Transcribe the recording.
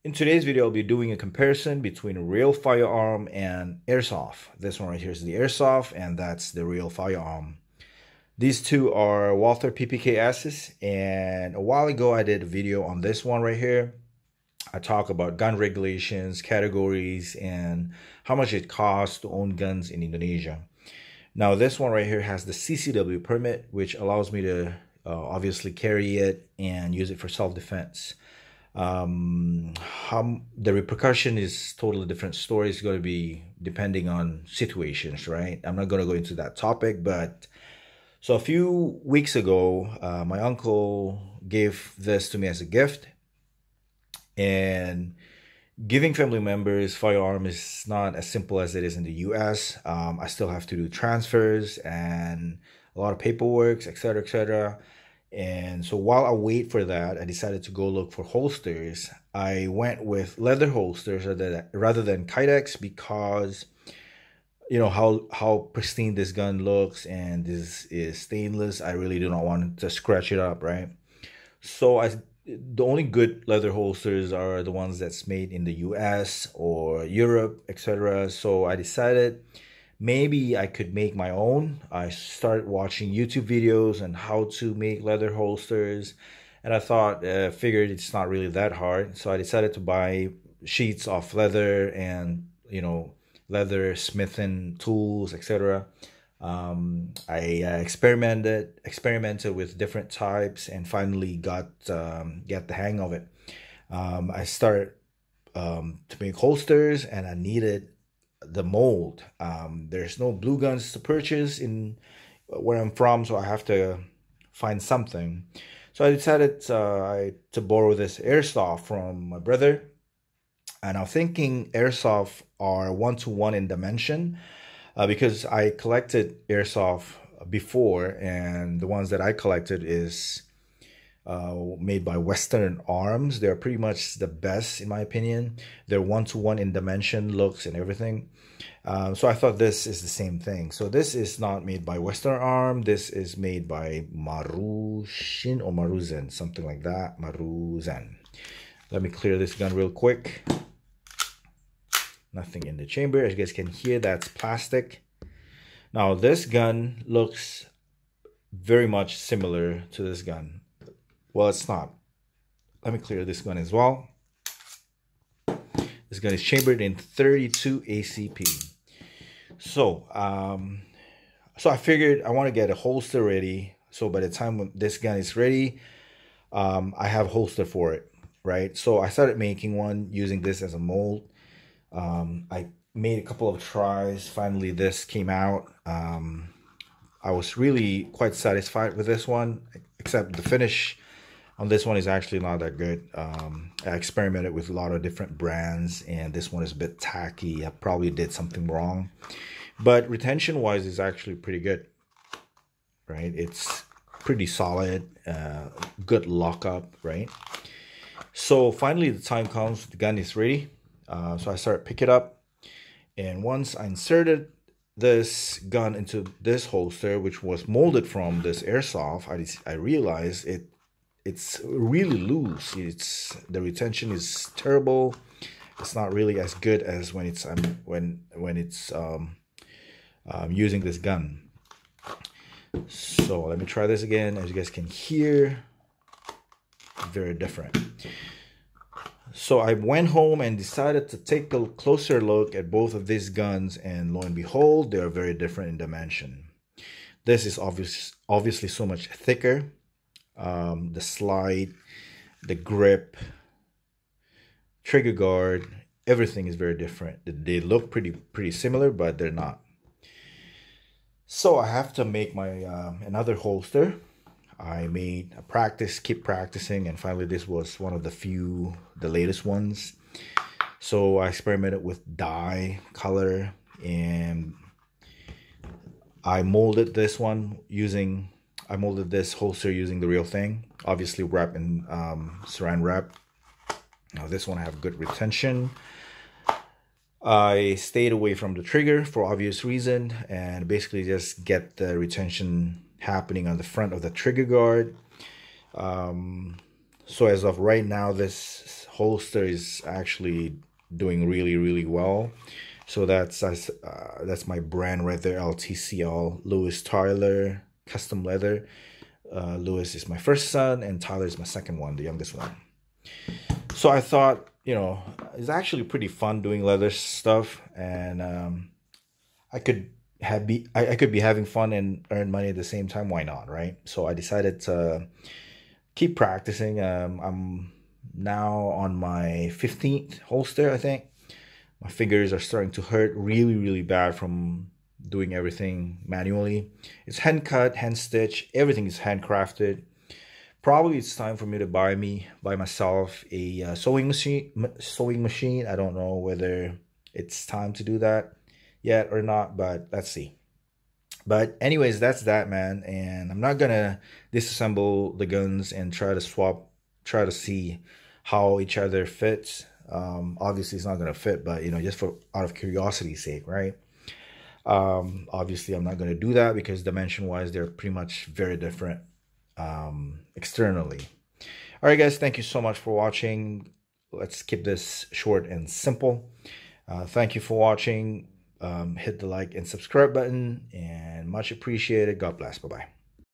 In today's video, I'll be doing a comparison between a real firearm and airsoft. This one right here is the airsoft, and that's the real firearm. These two are Walther PPK and a while ago I did a video on this one right here. I talk about gun regulations, categories, and how much it costs to own guns in Indonesia. Now this one right here has the CCW permit, which allows me to obviously carry it and use it for self-defense. How the repercussion is totally different story. It's going to be depending on situations, right? I'm not going to go into that topic, but so a few weeks ago, my uncle gave this to me as a gift, and giving family members firearm is not as simple as it is in the US. I still have to do transfers and a lot of paperwork, etc., etc. And so while I wait for that, I decided to go look for holsters. I went with leather holsters rather than Kydex because you know how pristine this gun looks, and this is stainless. I really do not want to scratch it up, right? So the only good leather holsters are the ones that's made in the US or Europe, etc. So I decided maybe I could make my own. I started watching YouTube videos on how to make leather holsters, and I thought, figured it's not really that hard. So I decided to buy sheets of leather and, leather smithing tools, etc. I experimented with different types and finally get the hang of it. I started to make holsters, and I needed the mold. There's no blue guns to purchase in where I'm from, so I have to find something. So I decided to borrow this airsoft from my brother, and I'm thinking airsoft are 1-to-1 in dimension because I collected airsoft before, and the ones that I collected is made by Western Arms. They're pretty much the best in my opinion. They're 1-to-1 in dimension, looks, and everything. So I thought this is the same thing. So this is not made by Western Arm. This is made by Maruzen or Maruzen, something like that. Maruzen. Let me clear this gun real quick. Nothing in the chamber. As you guys can hear, that's plastic. Now this gun looks very much similar to this gun. Well, it's not. Let me clear this gun as well. This gun is chambered in 32 ACP. So, I figured I want to get a holster ready. So by the time when this gun is ready, I have a holster for it, right? So I started making one using this as a mold. I made a couple of tries. Finally, this came out. I was really quite satisfied with this one, except the finish on this one is actually not that good. I experimented with a lot of different brands, and this one is a bit tacky. I probably did something wrong, but retention wise is actually pretty good, right? It's pretty solid, good lockup, right? So finally the time comes, the gun is ready. So I started pick it up, and once I inserted this gun into this holster, which was molded from this airsoft, I realized it's really loose. The retention is terrible. It's not really as good as when it's using this gun. So let me try this again. As you guys can hear, very different. So I went home and decided to take a closer look at both of these guns, and lo and behold, they are very different in dimension. This is obviously so much thicker. The slide, the grip, trigger guard, everything is very different. They look pretty similar, but they're not. So I have to make my another holster. I made a practice, keep practicing, and finally this was one of the latest ones. So I experimented with dye, color, and I molded this holster using the real thing, obviously wrap in saran wrap. Now this one I have good retention. I stayed away from the trigger for obvious reason, and basically just get the retention happening on the front of the trigger guard. So as of right now, this holster is actually doing really well. So that's my brand right there, LTCL, Lewis Tyler Custom Leather. Lewis is my first son, and Tyler is my second one, the youngest one. So I thought, it's actually pretty fun doing leather stuff, and I could I could be having fun and earn money at the same time. Why not, right? So I decided to keep practicing. I'm now on my 15th holster, I think. My fingers are starting to hurt really bad from doing everything manually. It's hand cut, hand stitch, everything is handcrafted. Probably it's time for me to buy myself a sewing machine. I don't know whether it's time to do that yet or not, but let's see. But anyways, that's that, man. And I'm not gonna disassemble the guns and try to see how each other fits. Obviously it's not gonna fit, but just for out of curiosity's sake, right? Obviously I'm not gonna do that because dimension wise they're pretty much very different externally. All right, guys, thank you so much for watching. Let's keep this short and simple. Thank you for watching. Hit the like and subscribe button, and much appreciated. God bless. Bye-bye.